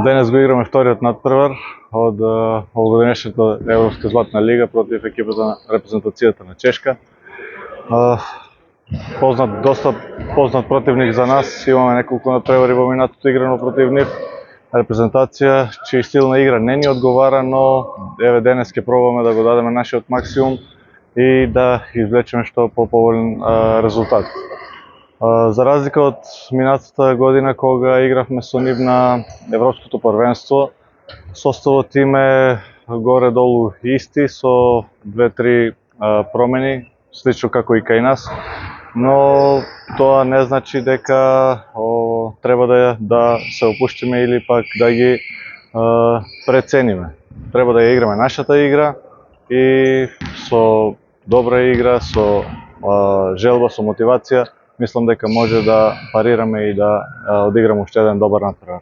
Денес го играме вториот надпревар од овогодишната Европска златна лига против екипата на репрезентацијата на Чешка. Доста познат противник за нас, имаме неколку надпревари во минатото играно против нив. Репрезентација чиј стил на игра не ни одговара, но еве денес ќе пробаме да го дадеме нашиот максимум и да извлечеме што поповолен резултат. За разлика од минатата година кога игравме со нив на Европското првенство, составот им е горе-долу исти со 2-3 промени, слично како и кај нас, но тоа не значи дека треба да се опуштиме или пак да ги прецениме. Треба да ја играме нашата игра и со добра игра, со желба, со мотивација, мислам дека може да парираме и да одиграме уште еден добар надпревар.